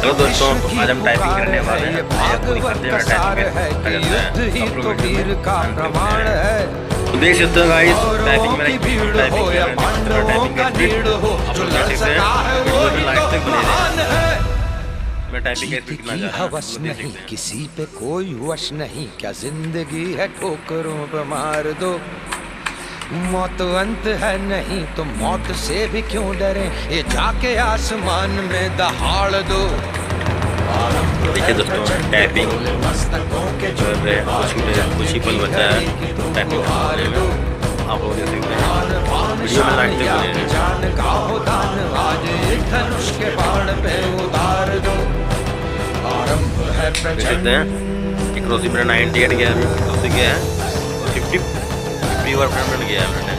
Hello दोस्तों, आज हम टाइपिंग करने वाले हैं। पूरी करते हैं टाइपिंग तो वीर का प्रमाण है। तो देख सकते हो गाइस, टाइपिंग मेरा टाइपिंग मैं टाइपिंग जीत की हवस नहीं, किसी पे कोई वश नहीं, क्या जिंदगी है ठोकरों पे मार दो। मौत अंत है नहीं तो मौत से भी क्यों डरे, ये जाके आसमान में दहाड़ दो। देखिए दोस्तों, टाइपिंग कुछ ही पल बचा है टाइपिंग करने में। आप लोग देख सकते हैं वीडियो में लाइट धनुष के बाण पे उतार दो। आरंभ है देख सकते हैं एक रोसी मेरा 98 गया है, 50 बार फ्रेंड गया है मैंने।